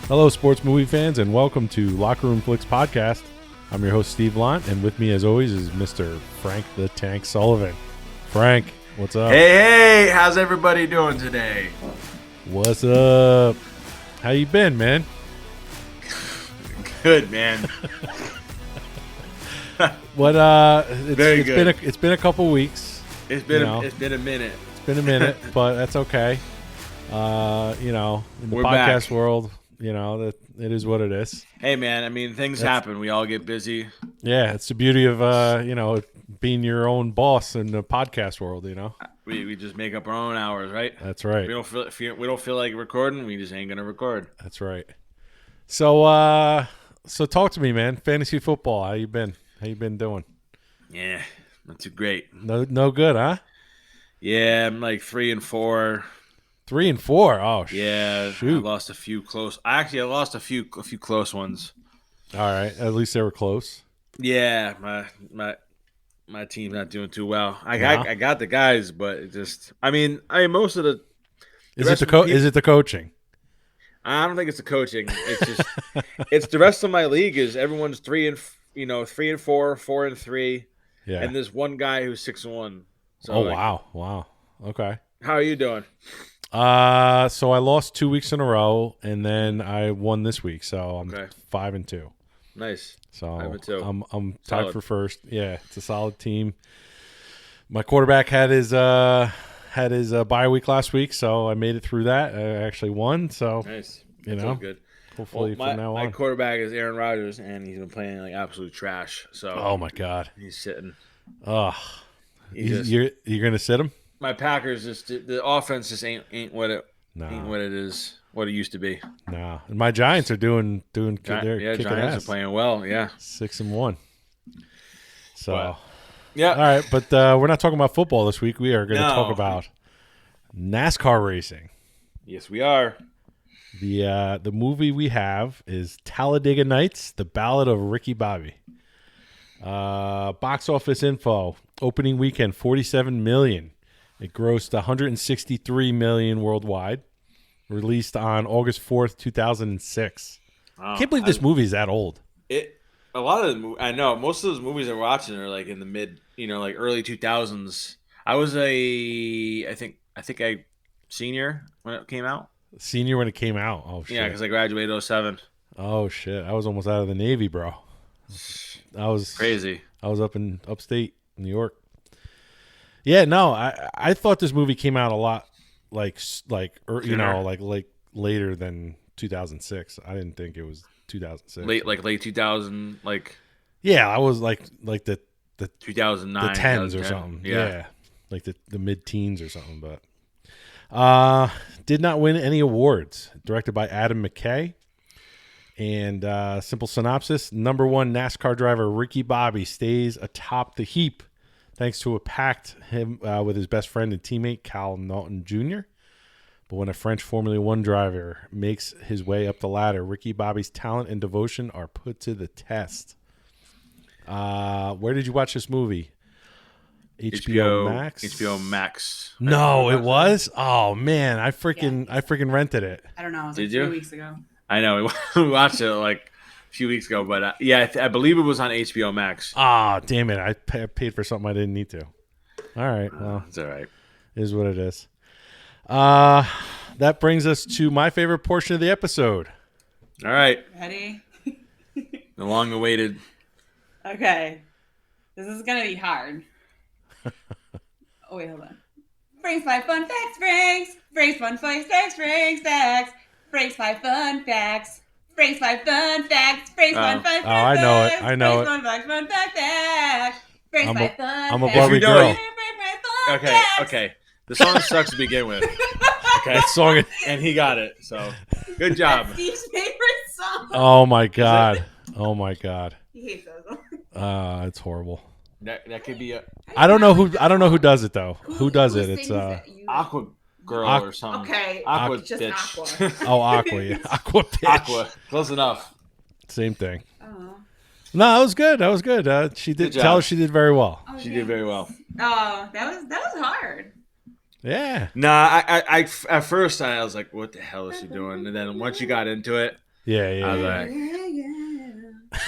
Hello, sports movie fans, and welcome to Locker Room Flicks Podcast. I'm your host, Steve Lant, and with me, as always, is Mr. Frank the Tank Sullivan. Frank, what's up? Hey, how's everybody doing today? What's up? How you been, man? Good, man. It's been a couple weeks. It's been a minute. It's been a minute, but that's okay. In the We're podcast back. world, that it is what it is. Hey, man. I mean, things happen. We all get busy. Yeah, it's the beauty of being your own boss in the podcast world. We just make up our own hours, right? That's right. We don't feel like recording. We just ain't gonna record. That's right. So talk to me, man. Fantasy football. How you been? How you been doing? Yeah, not too great. No good, huh? Yeah, I'm like 3-4. 3-4. Oh, yeah. shoot. I lost a few close. I lost a few close ones. All right. At least they were close. Yeah, my team's not doing too well. I got the guys, but it just. I mean, most of the. Is it the coaching? I don't think it's the coaching. It's just it's the rest of my league is everyone's 3-4, 4-3. Yeah. And there's one guy who's 6-1. So wow. Okay. How are you doing? So I lost 2 weeks in a row, and then I won this week, so I'm 5-2. Nice. So 5-2. I'm tied for first. Yeah, it's a solid team. My quarterback had his bye week last week, so I made it through that. I actually won. So nice. Good. Hopefully from now on. My quarterback is Aaron Rodgers, and he's been playing like absolute trash. So oh my god, he's sitting. Oh, you're gonna sit him? My Packers the offense just ain't what it is, what it used to be. No, and my Giants are doing good. Giants are playing well. Yeah, 6-1. So, all right, but we're not talking about football this week. We are going to talk about NASCAR racing. Yes, we are. The movie we have is Talladega Nights: The Ballad of Ricky Bobby. Box office info: opening weekend, $47 million. It grossed $163 million worldwide. Released on August 4th, 2006. I can't believe this movie is that old. A lot of I know most of those movies I'm watching are like in the mid, like early 2000s. I was I think senior when it came out. Senior when it came out. Oh shit. Yeah, because I graduated 2007. Oh shit. I was almost out of the Navy, bro. I was crazy. I was up in upstate New York. Yeah, no, I thought this movie came out a lot like later than 2006. I didn't think it was 2006. Late 2000, yeah, I was like the 2009, the tens or something. Yeah, like the mid teens or something. But did not win any awards. Directed by Adam McKay. And simple synopsis: number one NASCAR driver Ricky Bobby stays atop the heap, thanks to a pact with his best friend and teammate Cal Naughton Jr. But when a French Formula One driver makes his way up the ladder, Ricky Bobby's talent and devotion are put to the test. Where did you watch this movie? HBO Max? HBO Max. No, it was? Oh, man. I freaking rented it. I don't know. It was Did 3 you? weeks ago. I know. We watched it a few weeks ago. But, I believe it was on HBO Max. Ah, damn it. I paid for something I didn't need to. All right. Well, it's all right. It is what it is. That brings us to my favorite portion of the episode. All right. Ready? The long-awaited. Okay. This is going to be hard. Oh, wait, hold on. Frank's 5 fun facts, Frank's. Frank's 5 fun facts, Frank's facts. Frank's 5 fun facts. Frank's 5 fun facts. Frank's 5 fun facts. Oh, I know it. I know it. Frank's 5 fun facts. Frank's 5 fun I'm a facts. Barbie girl. Okay. The song sucks to begin with. Okay. That song. And he got it. So, good job. That's Steve's favorite song. Oh, my God. Oh, my God. He hates that song. It's horrible. That could be a. I don't know who does it though. Who does it? It's Aqua Girl or something. Okay. Aqua just bitch. Aqua. Oh, Aqua. Yeah. Aqua bitch. Aqua. Close enough. Same thing. Oh. No, that was good. That was good. She did. Tell her she did very well. Oh, she did very well. Oh, that was hard. Yeah. Nah, I at first I was like, what the hell is she doing? And then once you got into it, Yeah, yeah, I was yeah. like, Yeah.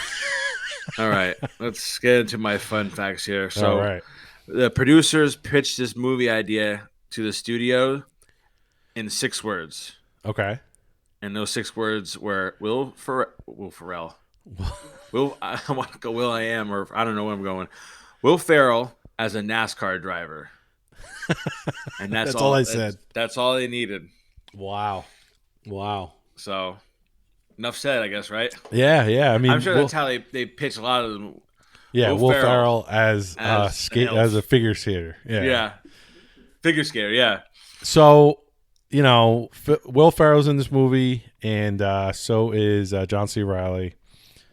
all right, let's get into my fun facts here. All So right. the producers pitched this movie idea to the studio in 6 words, Okay. and those 6 words were Will Ferrell. Will I want to go Will I am or I don't know where I'm going. Will Ferrell as a NASCAR driver, and that's That's all I all. said. That's all they needed. Wow. Wow. So enough said, I guess, right? Yeah, yeah. I mean, I'm sure that's how they pitch a lot of them. yeah, Will Ferrell as as an elf. as a figure skater. Yeah. Yeah, figure skater. Yeah, So, you know, Will Ferrell's in this movie, and so is John C. Reilly.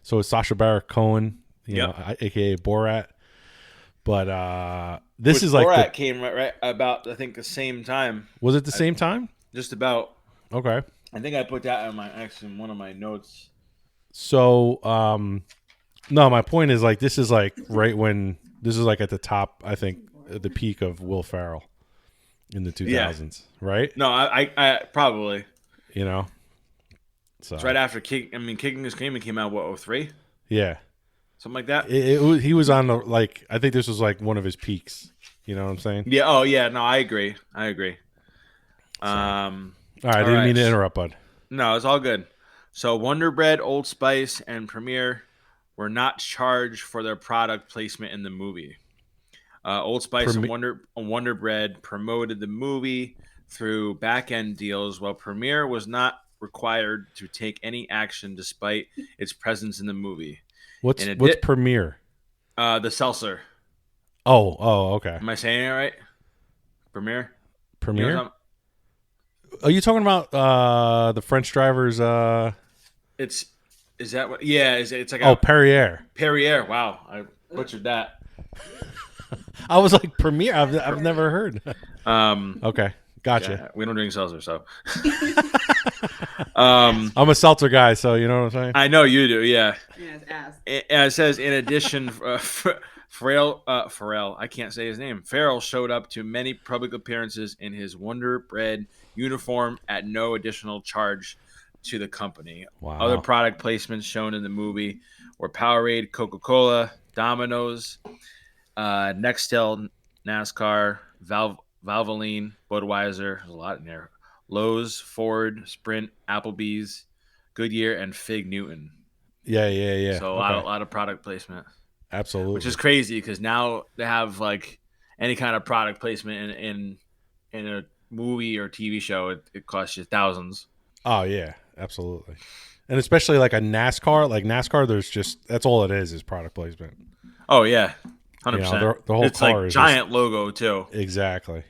So is Sacha Baron Cohen, Yep. aka Borat. But this Which is like Borat came right about I think the same time. was it the same time? Just about. Okay. I think I put that in one of my notes. So, no, my point is like this is like right when this is like at the top. I think at the peak of Will Ferrell in the 2000s, right? No, I probably. You know, so It's right after Kicking and Screaming came out. What 03? yeah, Something like that. he was on the like I think this was like one of his peaks. You know what I'm saying? Yeah. Oh yeah. No, I agree. All right, I didn't mean to interrupt, bud. No, it's all good. So Wonder Bread, Old Spice, and Premier were not charged for their product placement in the movie. Old Spice and Wonder Bread promoted the movie through back-end deals, while Premier was not required to take any action despite its presence in the movie. What's Premiere? The seltzer. Oh, okay. Am I saying it right? Premier? Premiere? You know Are you talking about the French drivers? Is that what? Yeah, it's like Perrier. Perrier. Wow, I butchered that. I was like Premiere. I've never heard. Okay, gotcha. Yeah, we don't drink seltzer, so. I'm a seltzer guy, so you know what I'm saying. I know you do. Yeah. Yeah, it's ass. It says in addition, Farrell. I can't say his name. Farrell showed up to many public appearances in his Wonder Bread uniform at no additional charge to the company. Wow. Other product placements shown in the movie were Powerade, Coca-Cola, Domino's, Nextel, NASCAR, Valvoline, Budweiser. There's a lot in there. Lowe's, Ford, Sprint, Applebee's, Goodyear, and Fig Newton. Yeah. So a lot of product placement. Absolutely. Which is crazy because now they have like any kind of product placement in a movie or TV show, it costs you thousands. Oh yeah, absolutely. And especially like a NASCAR, that's all it is product placement. Oh yeah, 100%. You know, the whole it's car like is giant logo too. Exactly.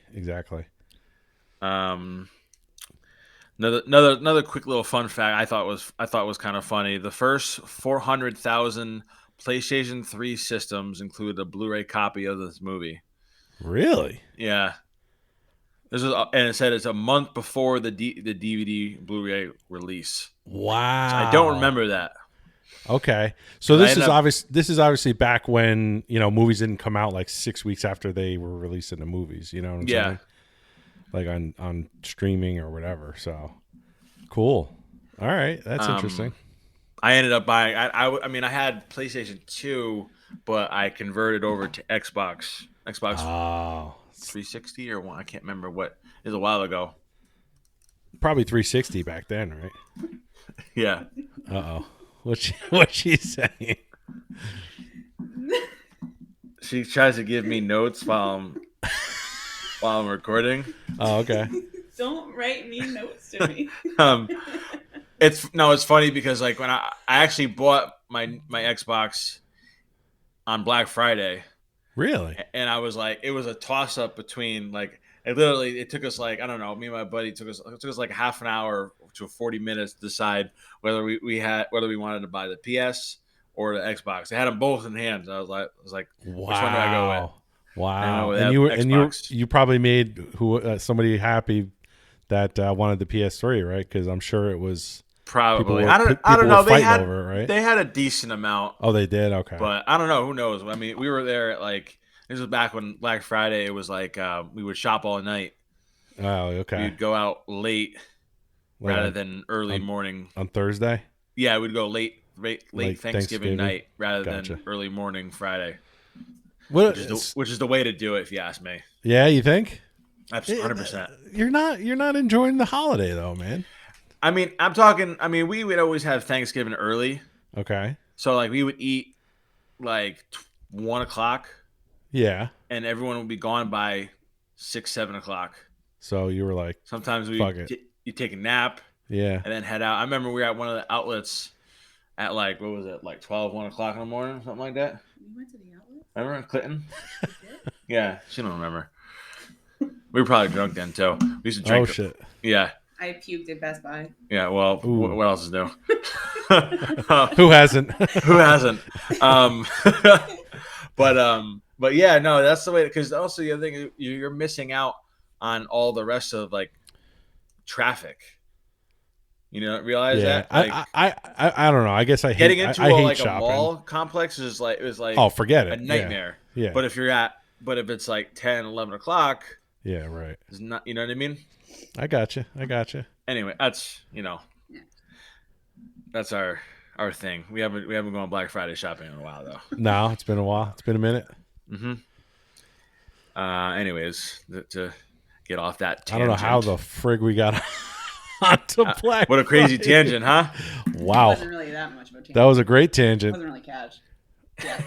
Another quick little fun fact I thought was kind of funny. The first 400,000 PlayStation 3 systems included a Blu-ray copy of this movie. Really? Yeah. And it said it's a month before the DVD Blu-ray release. Wow. So I don't remember that. Okay. So this is obviously back when, movies didn't come out like 6 weeks after they were released in the movies, you know what I'm saying? Like on streaming or whatever. So cool. All right, that's interesting. I ended up buying. I had PlayStation 2, but I converted over to Xbox. Oh, 360 or one. I can't remember what. It was a while ago. Probably 360 back then, right? Yeah. Uh-oh. What's she saying? She tries to give me notes while I'm recording. Oh, okay. Don't write me notes to me. It's funny because like when I actually bought my Xbox on Black Friday. Really? And I was like, it was a toss up between like it took us like, I don't know, me and my buddy took us like half an hour to 40 minutes to decide whether we wanted to buy the PS or the Xbox. They had them both in hand. I was like, wow. Which one do I go with? Wow. And you probably made somebody happy that wanted the PS3, right? Because I'm sure it was probably. I don't know. They had over it, right? They had a decent amount. Oh, they did. Okay. But I don't know. Who knows? I mean, we were there at like this was back when Black Friday. It was like we would shop all night. Oh, okay. We'd go out late rather than early morning on Thursday. Yeah, we'd go late Like Thanksgiving night rather Gotcha. than early morning Friday. What? Which is the way to do it, if you ask me. Yeah, you think? Absolutely, 100%. You're not enjoying the holiday though, man. I mean, I'm talking. I mean, we would always have Thanksgiving early, Okay. so like we would eat like 1 o'clock, Yeah. and everyone would be gone by 6, 7 o'clock. So you were like, Sometimes you take a nap, yeah. and then head out. I remember we were at one of the outlets at like what was it, like 12, 1 o'clock in the morning, something like that. You went to the outlet? Remember Clinton? Yeah, she don't remember. We were probably drunk then too. We used to drink. Oh shit. Yeah. I puked at Best Buy. Yeah. Well, what else is new? Who hasn't? Who hasn't? But yeah, no, that's the way. Because also the other thing is you're missing out on all the rest of like traffic. You know, realize that? Like, I don't know. I guess I hate getting into I hate like shopping. a mall complex is like Oh, forget a it. nightmare. Yeah. But if it's like 10, 11 o'clock, Yeah, right. it's not. You know what I mean? I got you. Anyway, that's that's our thing. We haven't gone Black Friday shopping in a while though. No, it's been a while. It's been a minute. Mm-hmm. Anyways, to get off that tangent. I don't know how the frig we got onto Black What a crazy Friday. tangent, huh? It Wow. wasn't really that much of a tangent. That was a great It tangent. wasn't really cash. Yeah,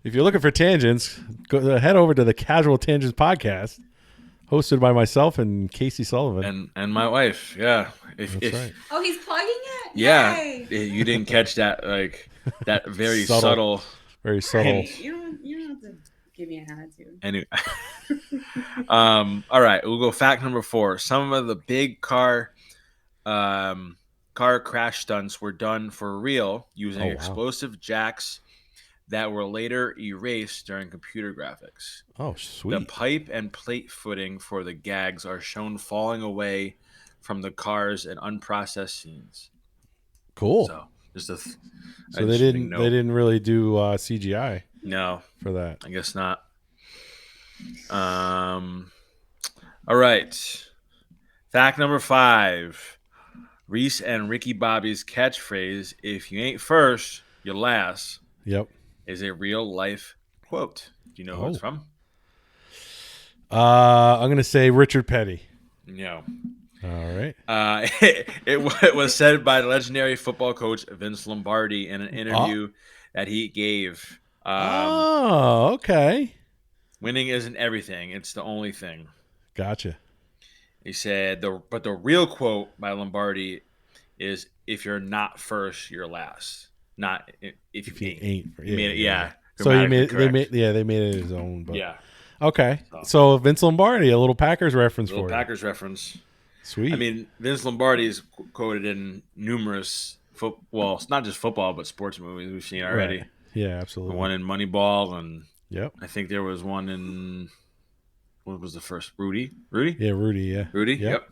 If you're looking for tangents, head over to the Casual Tangents podcast, hosted by myself and Casey Sullivan. and my wife. Yeah. That's right. Oh, he's plugging it? Yeah. Yay. You didn't catch that that very Subtle. subtle. Very subtle. Hey, you don't have to give me an attitude. Anyway. All right, we'll go fact number 4. Some of the big car crash stunts were done for real using explosive jacks that were later erased during computer graphics. Oh, sweet. The pipe and plate footing for the gags are shown falling away from the cars in unprocessed scenes. Cool. So they didn't really do CGI. No, for that. I guess not. All right. Fact number 5. Reese and Ricky Bobby's catchphrase, "If you ain't first, you're last," Yep. is a real life quote. Do you know who it's from? I'm going to say Richard Petty. No. All right. It was said by the legendary football coach Vince Lombardi in an interview that he gave. Okay. Winning isn't everything; it's the only thing. Gotcha. He said, but the real quote by Lombardi is, "If you're not first, you're last." Not if you ain't. He made it, yeah. So they made it his own. But. Yeah. Okay. So Vince Lombardi, a little Packers reference for you. Packers reference. Sweet. I mean, Vince Lombardi is quoted in numerous it's not just football, but sports movies we've seen already. Right. Yeah, absolutely. The one in Moneyball, and yep. I think there was one in, what was the first? Rudy? Yeah, Rudy. Yeah. Rudy. Yep.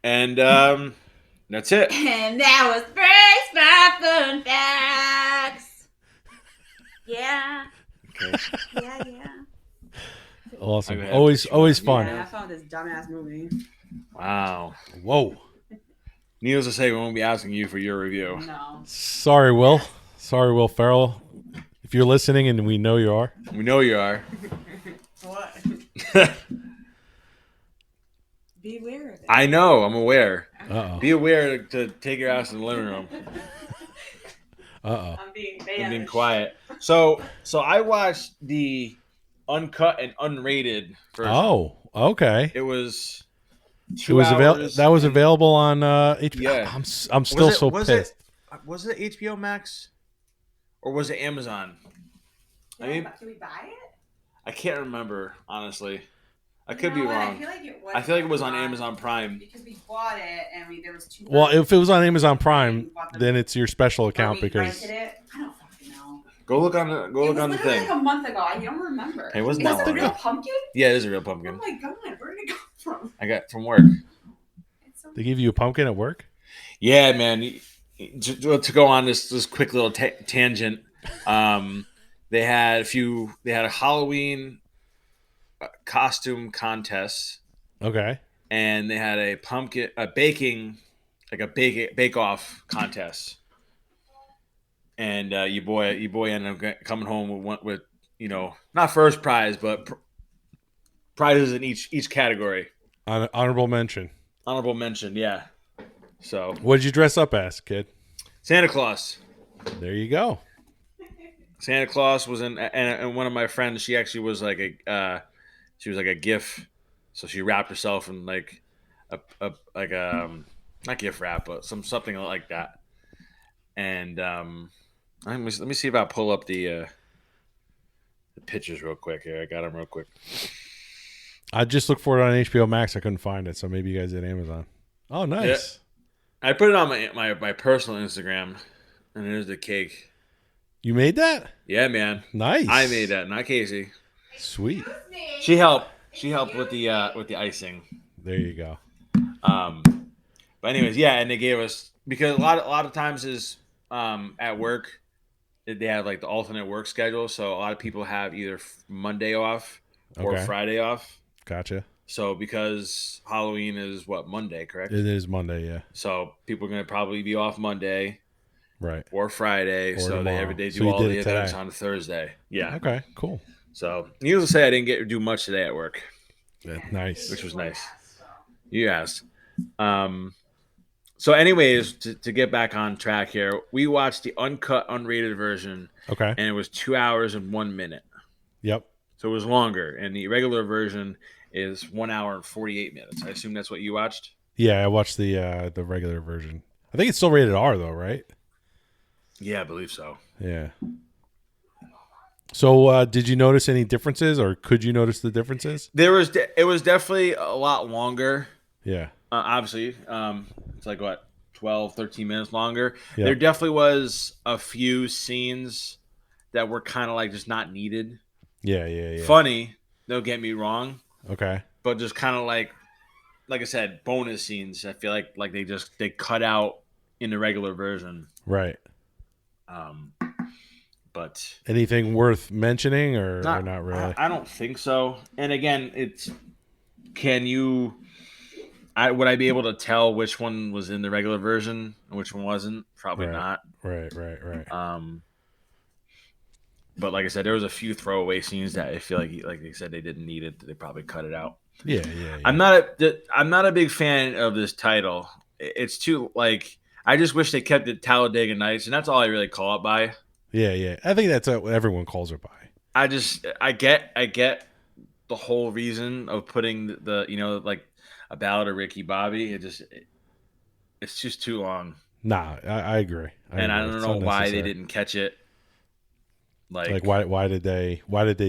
And that's it. And that was Frank's My Fun Facts. Yeah. Okay. Yeah. Awesome. Always fun. Yeah, I found this dumbass movie. Wow. Whoa. Needless to say, we won't be asking you for your review. No. Sorry, Will Ferrell. If you're listening, and we know you are. We know you are. What? Be aware of it. I know. I'm aware. Uh-oh. Be aware to take your ass in the living room. Uh-oh. I'm being Being quiet. So I watched the uncut and unrated version. Oh, okay. It was It was available. That was available on HBO. Yeah. I'm still so pissed. Was it HBO Max or was it Amazon? Can we buy it? I can't remember, honestly. I could be what? wrong. I feel like it was on Amazon Prime. Because we bought it and there was 2. Well, if it was on Amazon Prime, then it's your special account because rented it. I don't fucking know. Go look on the thing. Like a month ago. I don't remember. It wasn't that long a real ago. pumpkin? Yeah, it is a real pumpkin. Oh my god, where did it come from? I got from work. They give you a pumpkin at work? Yeah, man. To go on this quick little tangent, they had a Halloween costume contest. Okay. and they had a baking, like a bake off contest, and your boy ended up coming home with not first prize, but prizes in each category. Honorable mention. Honorable mention, yeah. So, what did you dress up as, kid? Santa Claus. There you go. Santa Claus was in, and one of my friends, she actually was like a GIF, so she wrapped herself in like a not gift wrap, but something like that. And let me see if I pull up the pictures real quick here. I got them real quick. I just looked for it on HBO Max. I couldn't find it, so maybe you guys did Amazon. Oh, nice. Yeah. I put it on my personal Instagram, and there's the cake. You made that? Yeah, man. Nice. I made that, not Casey. Sweet. She helped. She helped with the icing. There you go. But anyways, yeah, and they gave us, because a lot of times is at work they have like the alternate work schedule, so a lot of people have either Monday off or Friday off. Gotcha. So because Halloween is Monday, correct? It is Monday, yeah. So people are gonna probably be off Monday, right, or Friday. Or so tomorrow. they do all the events on Thursday. Yeah. Okay. Cool. So needless to say, I didn't get to do much today at work. Yeah, nice. Which was nice. You asked. So anyways, to get back on track here, we watched the uncut, unrated version. Okay. And it was 2 hours and 1 minute. Yep. So it was longer. And the regular version is 1 hour and 48 minutes. I assume that's what you watched? Yeah, I watched the regular version. I think it's still rated R though, right? Yeah, I believe so. Yeah. So did you notice any differences, or could you notice the differences? It was definitely a lot longer. Yeah. Obviously, it's like 12, 13 minutes longer. Yep. There definitely was a few scenes that were kind of like just not needed. Yeah. Funny, don't get me wrong. Okay. But just kind of like I said, bonus scenes. I feel like they cut out in the regular version. Right. But anything worth mentioning, or not really? I don't think so. And again, would I be able to tell which one was in the regular version and which one wasn't? Probably not. Right. But like I said, there was a few throwaway scenes that I feel like they said they didn't need it. They probably cut it out. Yeah. I'm not a big fan of this title. It's too I just wish they kept it Talladega Nights, and that's all I really call it by. Yeah. I think that's what everyone calls it by. I get the whole reason of putting the a ballad of Ricky Bobby. It's just too long. Nah, I agree. I don't know why they didn't catch it. Like why did they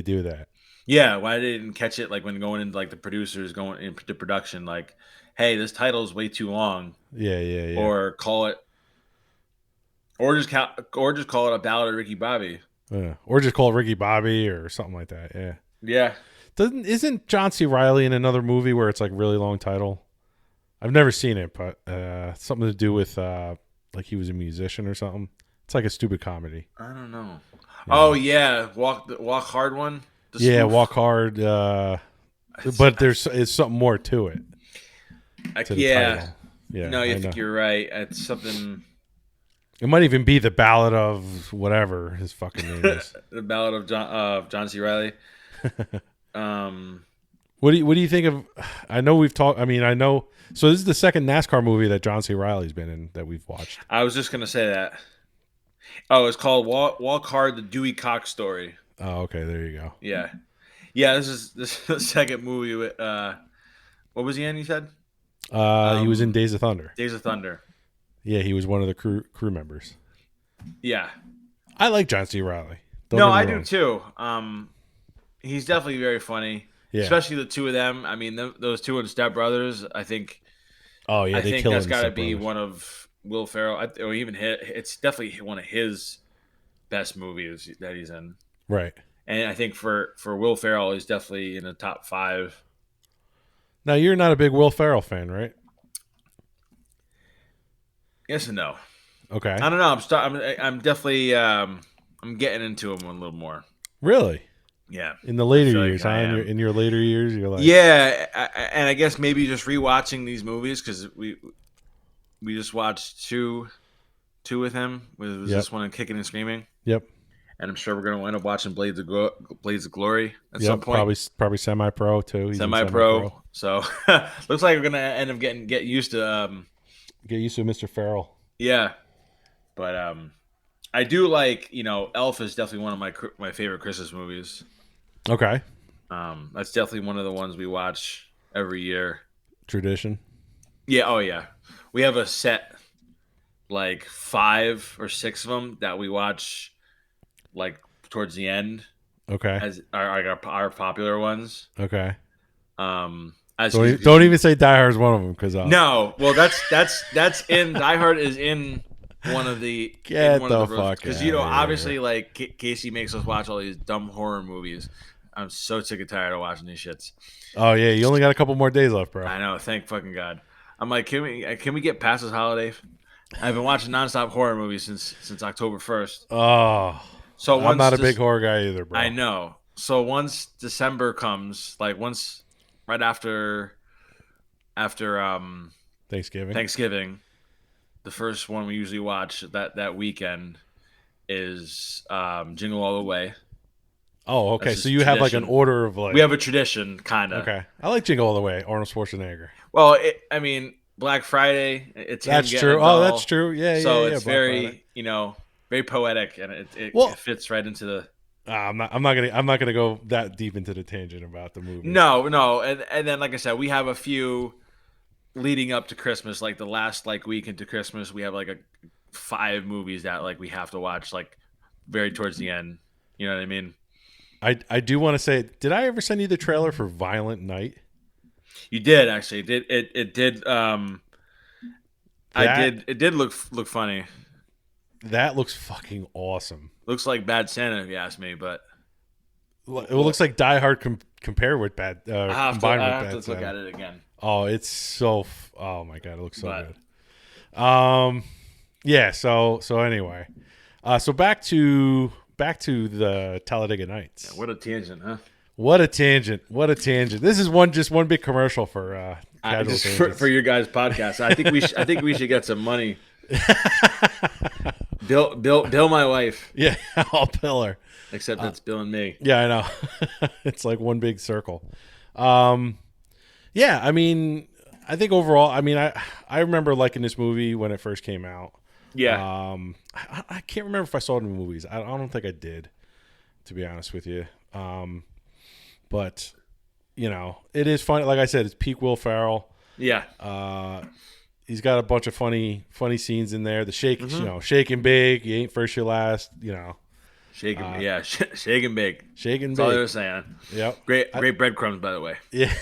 do that? Yeah, why they didn't catch it when going into the producers going into production, hey, this title is way too long. Yeah. Or call it, or just call it a ballad of Ricky Bobby. Or just call it Ricky Bobby or something like that. Yeah. Yeah. Isn't John C. Reilly in another movie where it's really long title? I've never seen it, but something to do with he was a musician or something. It's like a stupid comedy. I don't know. Yeah. Oh yeah, Walk Hard one. Yeah, Walk Hard. But it's something more to it. Yeah. No, I think you're right. It's something. It might even be the Ballad of whatever his fucking name is. The Ballad of John C. Reilly. What do you think of? I know we've talked. I mean, I know. So this is the second NASCAR movie that John C. Reilly's been in that we've watched. I was just gonna say that. Oh, it's called Walk Hard: The Dewey Cox Story. Oh, okay. There you go. Yeah. This is the second movie with what was he in? You said. He was in Days of Thunder. Days of Thunder. Yeah, he was one of the crew members. Yeah. I like John C. Reilly. No, I do too. He's definitely very funny. Yeah. Especially the two of them. I mean, those two and Step Brothers. I think. Oh yeah, I think that's got to be one of Will Ferrell, or even it's definitely one of his best movies that he's in. Right. And I think for Will Ferrell, he's definitely in the top 5. Now you're not a big Will Ferrell fan, right? Yes and no. Okay. I don't know. I'm definitely I'm getting into him a little more. Really? Yeah. In the later feel like years, I huh? am. In your later years, you're like, Yeah, and I guess maybe just rewatching these movies because we just watched two with him. Was Yep. this one Kicking and Screaming? Yep. And I'm sure we're going to end up watching Blades of Glory at some Yep. point. Probably semi-pro too. He's in Semi-pro. So looks like we're going to end up get used to. Get used to Mr. Farrell. Yeah, but I do like Elf is definitely one of my favorite Christmas movies. Okay. That's definitely one of the ones we watch every year. Tradition. Yeah. Oh yeah. We have a set like 5 or 6 of them that we watch like towards the end. Okay. As our popular ones. Okay. As don't even say Die Hard is one of them because no. Well, that's in Die Hard is in one of the get the fuck because obviously like Casey makes us watch all these dumb horror movies. I'm so sick and tired of watching these shits. Oh yeah, you only got a couple more days left, bro. I know. Thank fucking God. I'm like, can we get past this holiday? I've been watching nonstop horror movies since October 1st. Oh, so I'm not a big horror guy either, bro. I know. So once December comes, like once right after Thanksgiving, the first one we usually watch that weekend is Jingle All the Way. Oh, okay. So you have like an order of like. We have a tradition, kind of. Okay, I like Jingle All the Way, Arnold Schwarzenegger. Well, Black Friday. It's that's true. Oh, that's true. Yeah, so yeah. it's very very poetic, and it fits right into the. I'm not gonna go that deep into the tangent about the movie. No, and then like I said, we have a few leading up to Christmas, like the last week into Christmas, we have like 5 movies that like we have to watch like very towards the end. You know what I mean? I do want to say, did I ever send you the trailer for Violent Night? You did actually. It did. It did look funny. That looks fucking awesome. Looks like Bad Santa, if you ask me, but it looks like Die Hard combined with Bad. I have to look at it again. Oh, it's so. Oh my god, it looks so good. Yeah. So anyway, so back to the Talladega Nights. Yeah, what a tangent, huh? What a tangent! This is just one big commercial for for your guys' podcast. I think we should get some money. Bill my wife. Yeah, I'll bill her. Except it's Bill and me. Yeah, I know. It's like one big circle. Yeah, I mean, I think overall, I mean, I remember liking this movie when it first came out. Yeah. I can't remember if I saw it in the movies. I don't think I did, to be honest with you. But it is funny. Like I said, it's peak Will Ferrell. Yeah. He's got a bunch of funny scenes in there. The shaking big. You ain't first, you last. Shaking, shaking big. Shaking big. That's all they were saying. Yep. Great breadcrumbs, by the way. Yeah.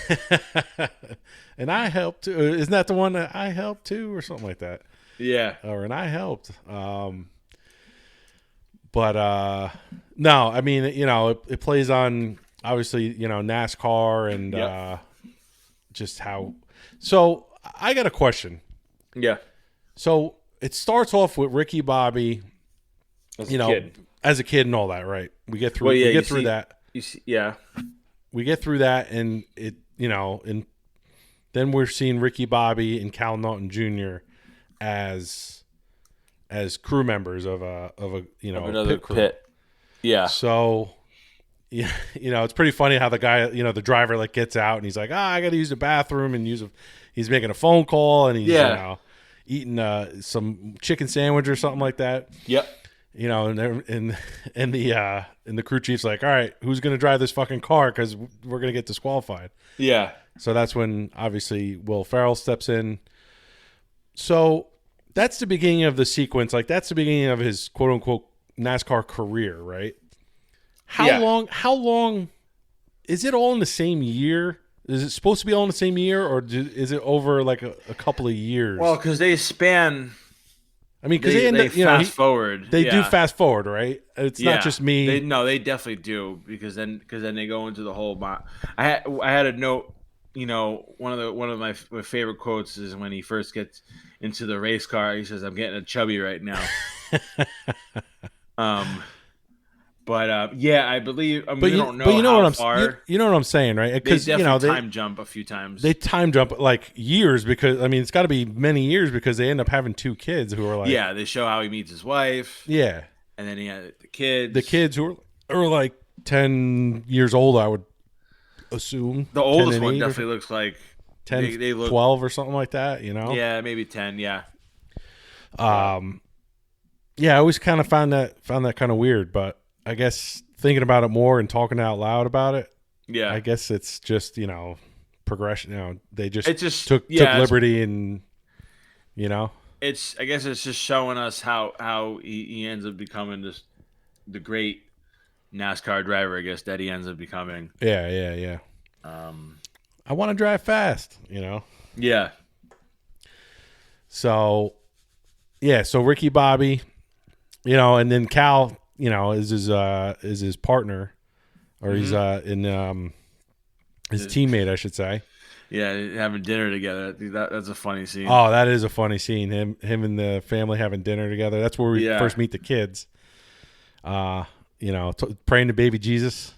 And I helped too. Isn't that the one that I helped too, or something like that? Yeah. And I helped. But no, I mean, it plays on obviously, NASCAR and just how. So I got a question. Yeah. So it starts off with Ricky Bobby, as a kid and all that, right? We get through. We get through that. Yeah. We get through that, and it, and then we're seeing Ricky Bobby and Cal Naughton Jr. as crew members of another pit crew. Pit. Yeah. So, yeah, it's pretty funny how the guy, the driver like gets out and he's like, I got to use the bathroom and he's making a phone call and he's eating some chicken sandwich or something like that. Yep. And the crew chief's like, all right, who's going to drive this fucking car? Because we're going to get disqualified. Yeah. So that's when obviously Will Ferrell steps in. So that's the beginning of the sequence. Like that's the beginning of his quote unquote NASCAR career, right? How long is it all in the same year? Is it supposed to be all in the same year, or is it over like a couple of years? Well, because they span. I mean, because they fast forward. They do fast forward, right? It's not just me. They definitely do because then they go into the whole. I had a note. One of my favorite quotes is when he first gets into the race car. He says, "I'm getting a chubby right now." But yeah, I believe. I mean, But we you, don't know but you know how what far. you know what I'm saying, right? They Because definitely they time jump a few times. they time jump like years because I mean it's got to be many years because they end up having 2 kids who are like yeah, they show how he meets his wife. yeah And then he had the kids. the kids who are like 10 years old I would assume The 10 oldest and one 8 definitely looks like 10 they look 12 or something like that, you know. Yeah, maybe 10. Yeah. Yeah, I always kind of found that kind of weird, but I guess thinking about it more and talking out loud about it, Yeah. I guess it's just, progression. They just took liberty and, I guess it's just showing us how he ends up becoming the great NASCAR driver, I guess, that he ends up becoming. Yeah. I want to drive fast, Yeah. So, yeah, so Ricky Bobby, and then Cal, is his partner, or he's his teammate, I should say. Yeah, having dinner together. That's a funny scene. Oh, that is a funny scene. Him and the family having dinner together. That's where we first meet the kids. Praying to baby Jesus.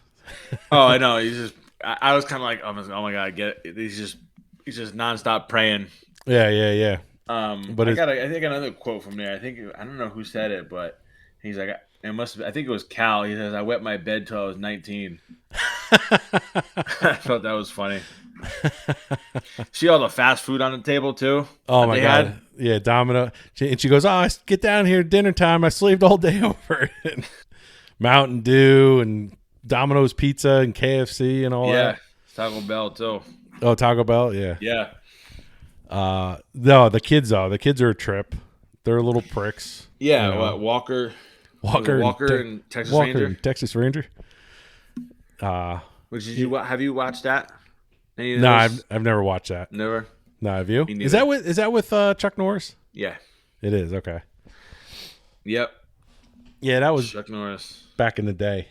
Oh, I know. He's just. I was kind of like, oh my god, I get it. He's just nonstop praying. Yeah. But I got another quote from there. I don't know who said it, but he's like, it must have. I think it was Cal. He says, "I wet my bed till I was 19." I thought that was funny. See all the fast food on the table too. Oh my god! Yeah, Domino. And she goes, "Oh, get down here, dinner time. I slaved all day over it." Mountain Dew and Domino's Pizza and KFC and all that. Yeah, Taco Bell too. Oh, Taco Bell, yeah. Yeah. No, the kids though. The kids are a trip. They're little pricks. Yeah, what Walker and Texas Ranger. And Texas Ranger. Which have you watched that? No, I've never watched that. Never. No, have you? Is that with Chuck Norris? Yeah. It is, okay. Yep. Yeah, that was Chuck Norris. Back in the day.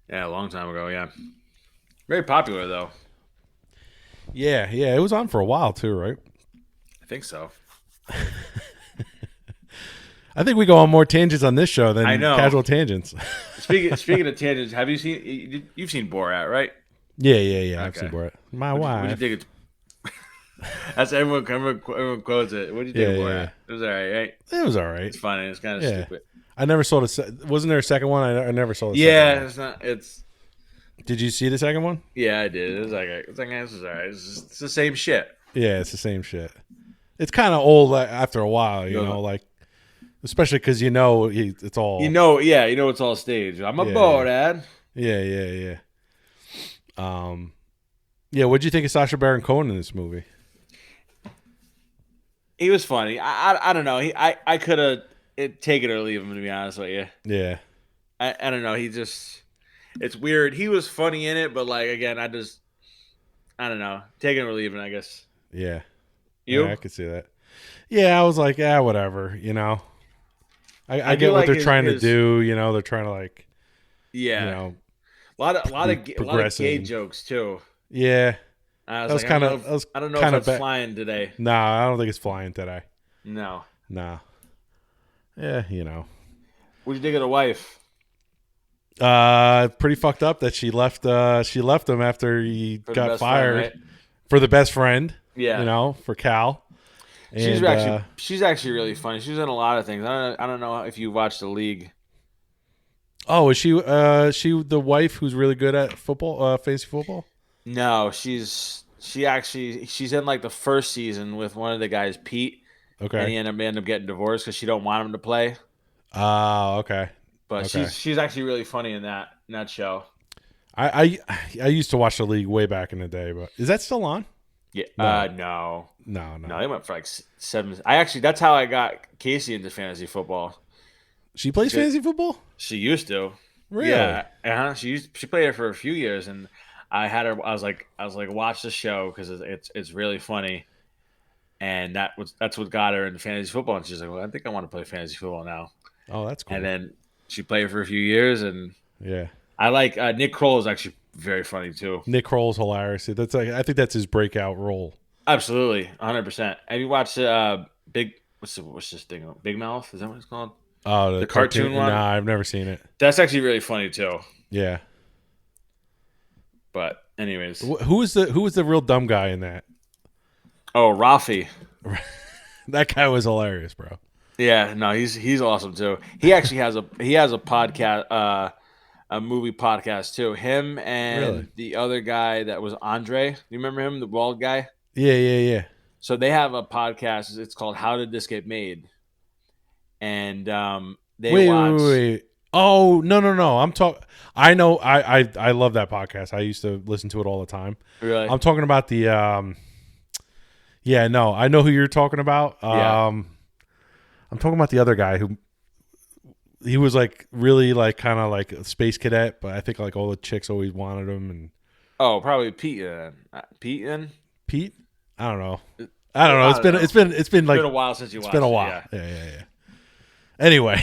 Yeah, a long time ago, yeah. Very popular though. Yeah, it was on for a while too, right? I think so. I think we go on more tangents on this show than casual tangents. Speaking of tangents, have you seen? You've seen Borat, right? Yeah. Okay. I've seen Borat. My wife. What do you think? That's everyone quotes it. What do you think of Borat? Yeah. It was all right. It was all right. It's funny. It's kind of stupid. I never saw the. Wasn't there a second one? I never saw the. Yeah, second one. It's. Did you see the second one? Yeah, I did. It was like this is all right. It's the same shit. Yeah, it's the same shit. It's kind of old after a while, like, especially because it's all. It's all staged. I'm a Borat. Yeah. Yeah, what'd you think of Sacha Baron Cohen in this movie? He was funny. I don't know. I could have take it or leave him, to be honest with you. Yeah. I don't know. It's weird. He was funny in it, but like again, I don't know. Take it or leave it, I guess. Yeah. You? Yeah, I could see that. Yeah, I was like, whatever. I get what they're trying to do. They're trying to like. Yeah. A lot of gay jokes too. Yeah. I don't know if it's flying today. No, I don't think it's flying today. No. Yeah, What'd you think of the wife? Pretty fucked up that she left him after he got fired friend, right? for the best friend. Yeah. For Cal. And, she's actually really funny. She's in a lot of things. I don't know if you watched The League. Oh, is she the wife who's really good at football, fantasy football? No, she's in like the first season with one of the guys, Pete. Okay. And he ended up getting divorced because she don't want him to play. Oh, okay. But she's actually really funny in that show. I used to watch The League way back in the day, but is that still on? Yeah. No. They went for like 7. That's how I got Casey into fantasy football. She plays fantasy football? She used to. Really? Yeah. She played it for a few years, and I had her. I was like, watch the show because it's really funny, and that's what got her into fantasy football. And she's like, well, I think I want to play fantasy football now. Oh, that's cool. And then she played for a few years, and yeah, I like Nick Kroll is actually very funny too. Nick Kroll's hilarious. I think that's his breakout role. Absolutely, 100%. Have you watched Big? What's this thing? Big Mouth? Is that what it's called? Oh, the cartoon one. Nah, I've never seen it. That's actually really funny too. Yeah. But anyways, Who was the real dumb guy in that? oh, Rafi. That guy was hilarious, bro. Yeah, no, he's awesome too. He actually has a podcast, a movie podcast too. Him and the other guy that was Andre. You remember him, the bald guy? Yeah. So they have a podcast. It's called "How Did This Get Made?" And they watch. Wait. Oh, no. I'm talking. I know. I love that podcast. I used to listen to it all the time. Really? I'm talking about the. Yeah, no, I know who you're talking about. I'm talking about the other guy who. He was like really like kind of like a space cadet, but I think like all the chicks always wanted him. And oh, probably Pete. Pete? I don't know. It's been like a while since you watched. It's been a while. Yeah. Anyway.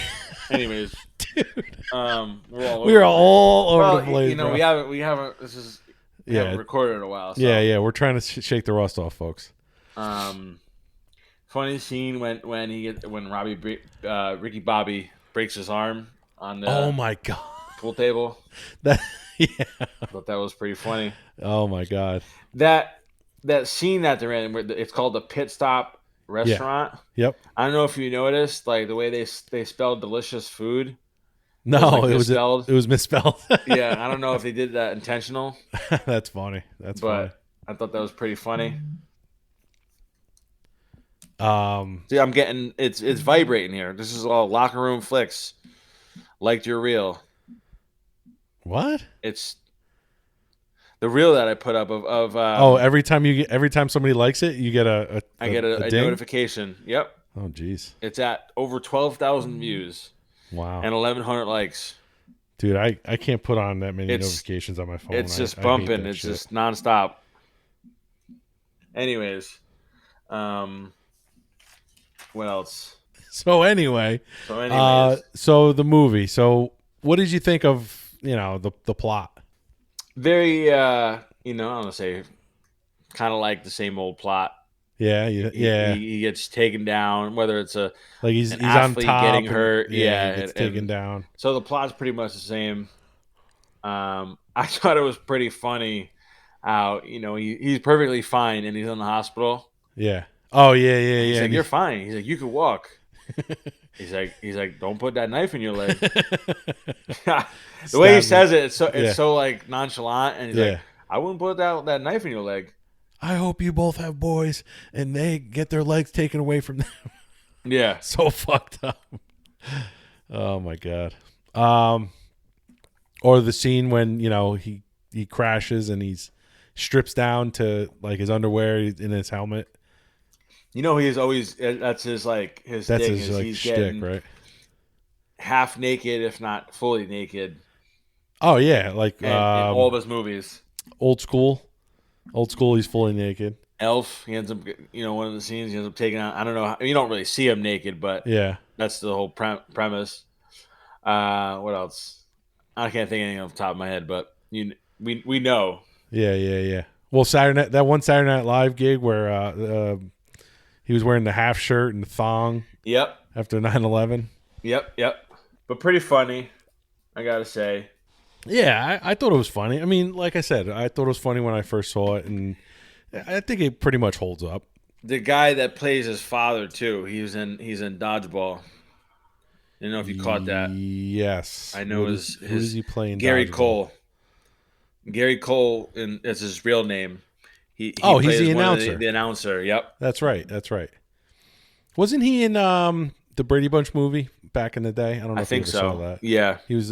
Anyways, dude, we're all over the place. You know, bro. we haven't. This is haven't recorded in a while. So. Yeah. We're trying to shake the rust off, folks. Funny scene when Ricky Bobby breaks his arm on the oh my god pool table. I thought that was pretty funny. Oh my god, that scene that they're in, where it's called the Pit Stop Restaurant. Yeah. Yep. I don't know if you noticed, like the way they spelled delicious food. No, it was misspelled. Yeah, I don't know if they did that intentional. That's funny. Funny. I thought that was pretty funny. See, I'm getting it's vibrating here. This is all locker room flicks. Liked your reel. What? It's the reel that I put up of every time somebody likes it, you get a notification. Yep. Oh jeez. It's at over 12,000 views. Wow. And 1,100 likes. Dude, I can't put on that many notifications on my phone. It's just bumping. It's just nonstop. Anyways, what else? So anyways, so the movie. So what did you think of the plot? Very I don't want to say kind of like the same old plot. Yeah. He gets taken down, whether it's he's on top getting hurt. He gets taken down. So the plot's pretty much the same. I thought it was pretty funny how he's perfectly fine and he's in the hospital. Yeah. Oh yeah. He's like, you're fine. He's like, you can walk. he's like, don't put that knife in your leg. The way he says it, it's so like nonchalant, and he's like, I wouldn't put that knife in your leg. I hope you both have boys and they get their legs taken away from them. Yeah. So fucked up. Oh my god. Or the scene when, he crashes and he's strips down to like his underwear in his helmet. He's always that's his like his that's thing his is like he's shtick, right? Half naked, if not fully naked. Oh yeah, like in all of his movies. Old school, he's fully naked. Elf, he ends up, one of the scenes he ends up taking out. I don't know, you don't really see him naked, but yeah, that's the whole premise. What else? I can't think of anything off the top of my head, but we know. Yeah. Well, that one Saturday Night Live gig where he was wearing the half shirt and the thong. Yep. After 9/11. Yep. But pretty funny, I gotta say. Yeah, I thought it was funny. I mean, like I said, I thought it was funny when I first saw it, and I think it pretty much holds up. The guy that plays his father too, he's in Dodgeball. I don't know if you caught that. Yes. I know who is he playing? Gary Dodgeball? Cole. Gary Cole, and that's his real name. He's the announcer. The announcer. Yep. That's right. Wasn't he in the Brady Bunch movie back in the day? I don't know if you ever saw that. Yeah. He was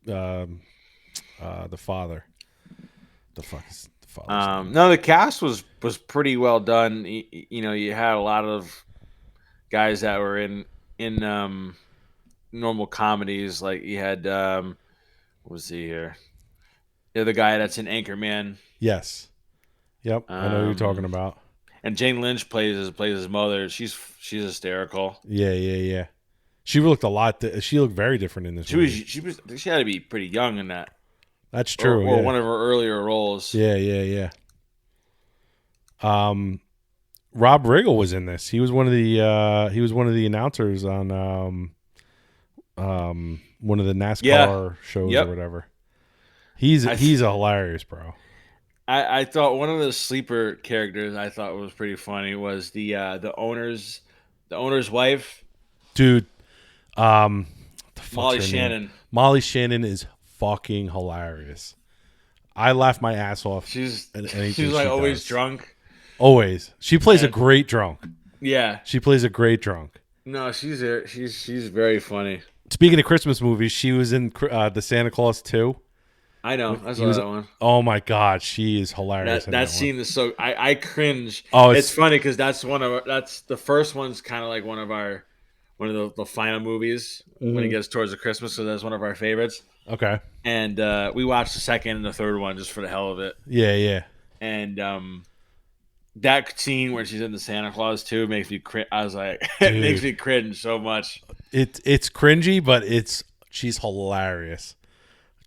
the father. The fuck is the father? No, the cast was pretty well done. You had a lot of guys that were in normal comedies. Like you had what was he here? The guy that's in Anchorman. Yes. Yep, I know who you're talking about. And Jane Lynch plays his mother. She's hysterical. Yeah. She looked she looked very different in this movie. She had to be pretty young in that. That's true. Or one of her earlier roles. Yeah. Rob Riggle was in this. He was one of the announcers on one of the NASCAR shows or whatever. He's hilarious, bro. I thought one of the sleeper characters I thought was pretty funny was the owner's wife, dude. Molly Shannon. Molly Shannon is fucking hilarious. I laugh my ass off. She's like always drunk. Always. She plays a great drunk. Yeah. She plays a great drunk. No, she's very funny. Speaking of Christmas movies, she was in the Santa Claus 2. I know. I saw that one. Oh my god, she is hilarious. That scene is so I cringe. Oh, it's funny because that's the first one's kind of like one of the final movies when it gets towards the Christmas, so that's one of our favorites. Okay. And we watched the second and the third one just for the hell of it. Yeah. And that scene where she's in the Santa Claus 2 makes me cringe. I was like, it makes me cringe so much. It's cringy, but she's hilarious.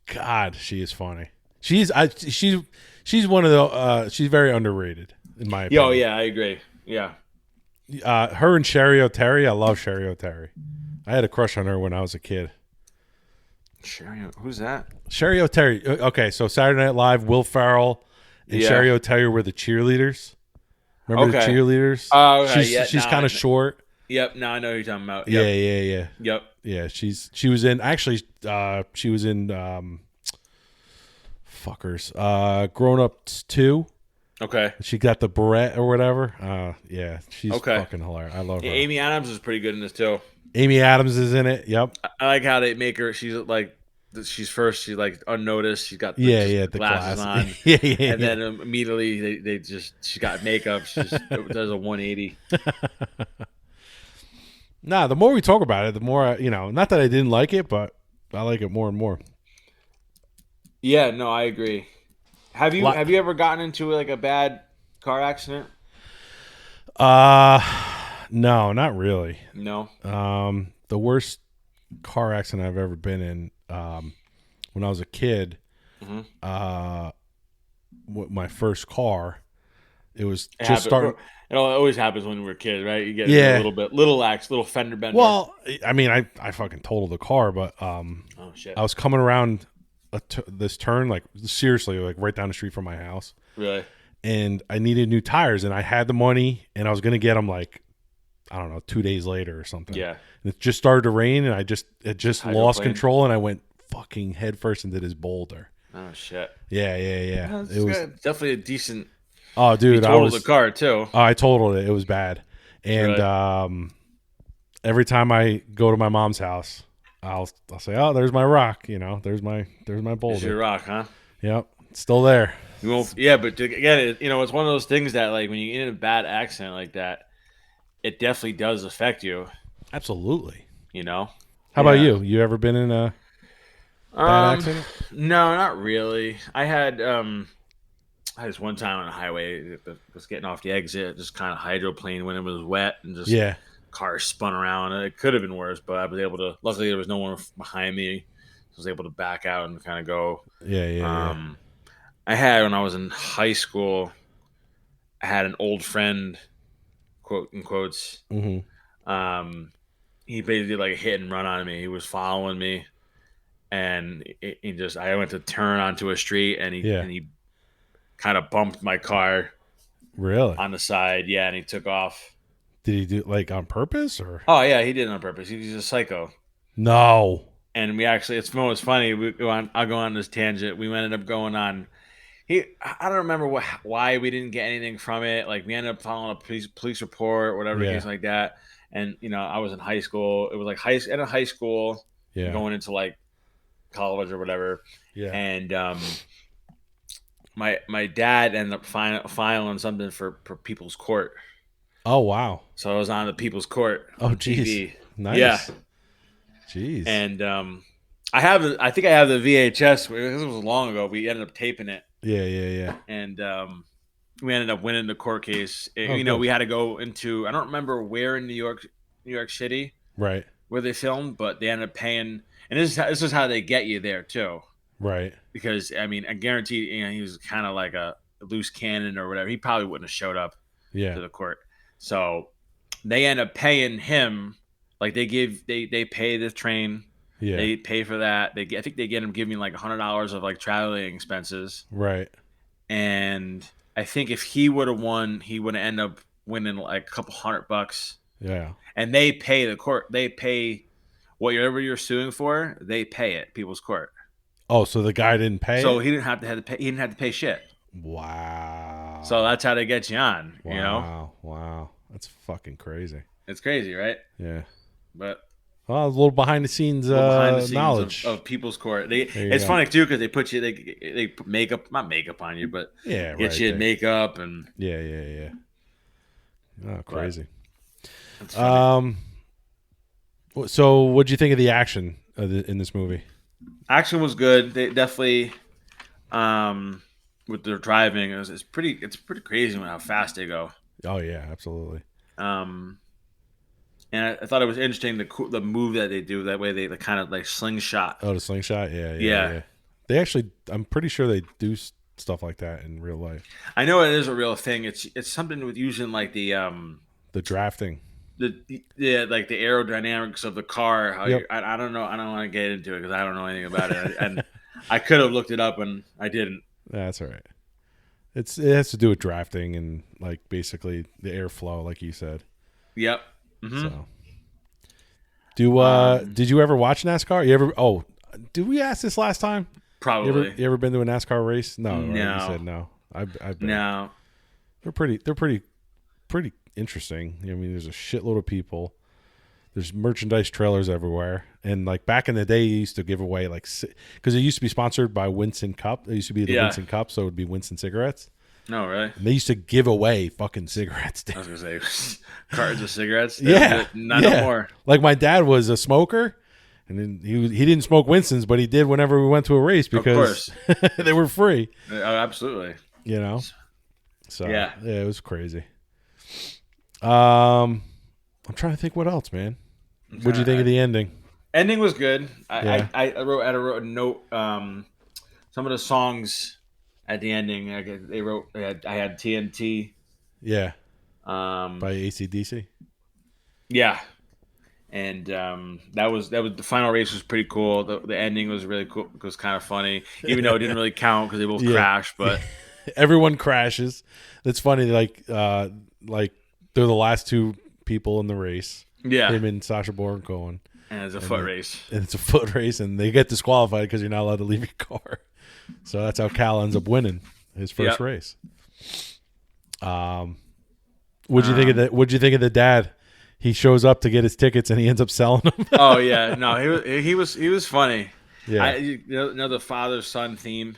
God, she is funny. She's one of the she's very underrated in my opinion. Oh yeah, I agree. Yeah. Her and Sherry O'Terry. I love Sherry O'Terry. I had a crush on her when I was a kid. Sherry, who's that? Sherry O'Terry. Okay, so Saturday Night Live, Will Ferrell and Sherry O'Terry were the cheerleaders. Remember the cheerleaders? Oh, okay. She's kind of short. Yep. Now I know who you're talking about. Yep. Yeah. Yep. Yeah, she was in she was in Grown Ups 2. Okay. She got the beret or whatever. Yeah, she's fucking hilarious. I love her. Amy Adams is pretty good in this too. Amy Adams is in it. Yep. I like how they make her. She's like, she's like unnoticed. She's got the glasses on. And then immediately she got makeup. She just does a 180. Nah, the more we talk about it, the more not that I didn't like it, but I like it more and more. Yeah, no, I agree. Have you ever gotten into like a bad car accident? No, not really. No. The worst car accident I've ever been in, when I was a kid, my first car, it was just starting. It always happens when we're kids, right? You get a little fender bender. Well, I mean, I fucking totaled the car, but oh shit! I was coming around this turn, like seriously, like right down the street from my house. Really? And I needed new tires, and I had the money, and I was gonna get them like, I don't know, 2 days later or something. Yeah. And it just started to rain, and it just lost control, and I went fucking headfirst into this boulder. Oh shit! Yeah. It was definitely a decent. Oh, dude, I totaled the car too. Oh, I totaled it. It was bad, and every time I go to my mom's house, I'll say, "Oh, there's my rock." There's my boulder. There's your rock, huh? Yep, it's still there. You won't. Yeah, but again, it's one of those things that like when you get in a bad accident like that, it definitely does affect you. Absolutely. How about you? You ever been in a bad accident? No, not really. I had this one time on the highway, was getting off the exit, just kind of hydroplaned when it was wet, and just car spun around. It could have been worse, but I was able to. Luckily, there was no one behind me. I was able to back out and kind of go. Yeah. I had when I was in high school, I had an old friend, quote in quotes. Mm-hmm. He basically like hit and run on me. He was following me, and I went to turn onto a street, and he kind of bumped my car. Really? On the side, yeah, and he took off. Did he do it like on purpose or? Oh yeah, he did it on purpose. He's a psycho. No. And we actually, it's funny. I'll go on this tangent. We ended up going on. I don't remember why we didn't get anything from it. Like we ended up filing a police report, whatever case like that. And I was in high school. It was like end of high school, going into like college or whatever. Yeah. And my dad ended up filing something for people's court. Oh wow! So I was on the people's court. Oh geez, nice. Yeah. Jeez. And I think I have the VHS. This was long ago. We ended up taping it. Yeah. And we ended up winning the court case. Good. We had to go into. I don't remember where in New York City, right, where they filmed, but they ended up paying. And this is how they get you there too, right? Because I mean, I guarantee he was kind of like a loose cannon or whatever. He probably wouldn't have showed up to the court. So they end up paying him. Like they pay the train Yeah. They pay for that. I think they get him giving like $100 of like traveling expenses. Right. And I think if he would have won, he would end up winning like a couple $100. Yeah. And they pay the court. They pay whatever you're suing for. They pay it. People's court. Oh, so the guy didn't pay So it? he didn't have to pay. He didn't have to pay shit. Wow. So that's how they get you on. Wow. You know. Wow. That's fucking crazy. It's crazy, right? Yeah. But well, a little behind the scenes, knowledge of people's court. It's funny too because they put you. They put makeup, not makeup on you, but get you in makeup and yeah. Oh, crazy. So, what'd you think of the action in this movie? Action was good. They definitely, with their driving, it's pretty crazy how fast they go. Oh yeah, absolutely. And I thought it was interesting the move that they do. That way they kind of like slingshot. Oh, the slingshot, yeah. They actually, I'm pretty sure they do stuff like that in real life. I know it is a real thing. It's something with using like the drafting. Like the aerodynamics of the car. I don't know. I don't want to get into it because I don't know anything about it. And I could have looked it up and I didn't. That's all right. It has to do with drafting and like basically the airflow, like you said. Yep. Mm-hmm. So, did you ever watch NASCAR? You ever? Oh, did we ask this last time? Probably. You ever been to a NASCAR race? No. No. Right? You said no. I've been. No. They're pretty interesting. I mean, there's a shitload of people. There's merchandise trailers everywhere, and like back in the day, you used to give away like because it used to be sponsored by Winston Cup. It used to be the Winston Cup, so it would be Winston cigarettes. No, really? And they used to give away fucking cigarettes. Dude. I was gonna say cartons of cigarettes. Yeah, not no more. Like my dad was a smoker, and then he didn't smoke Winston's, but he did whenever we went to a race because they were free. Absolutely. You know. So yeah, it was crazy. I'm trying to think what else, man. What'd you think of the ending? Ending was good. I wrote a note. Some of the songs at the ending, I had TNT. Yeah. By AC/DC. Yeah. And that was the final race was pretty cool. The ending was really cool. It was kind of funny, even though it didn't really count because they both crashed. But everyone crashes. That's funny. Like they're the last two people in the race. Yeah, him and Sacha Baron Cohen. And it's a foot race. And it's a foot race, and they get disqualified because you're not allowed to leave your car. So that's how Cal ends up winning his first race. What'd you think of that? What'd you think of the dad? He shows up to get his tickets, and he ends up selling them. Oh yeah, no, he was funny. Yeah, another father-son theme.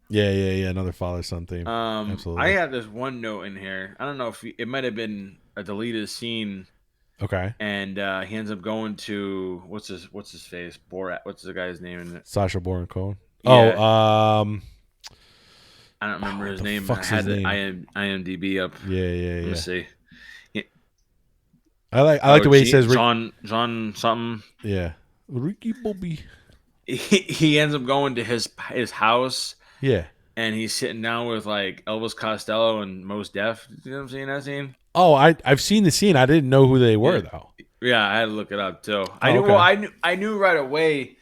Yeah, another father-son theme. Absolutely. I have this one note in here. I don't know if it might have been a deleted scene. Okay. And he ends up going to what's his face? Borat. What's the guy's name in it? Sacha Baron Cohen. Yeah. I don't remember his name. I had the IMDb up. Yeah. Let me see. I like the way he says John something. Yeah. Ricky Bobby. He ends up going to his house. Yeah. And he's sitting down with like Elvis Costello and Mos Def. You know what I'm saying? That scene? Oh, I've seen the scene. I didn't know who they were though. Yeah, I had to look it up too. I knew right away.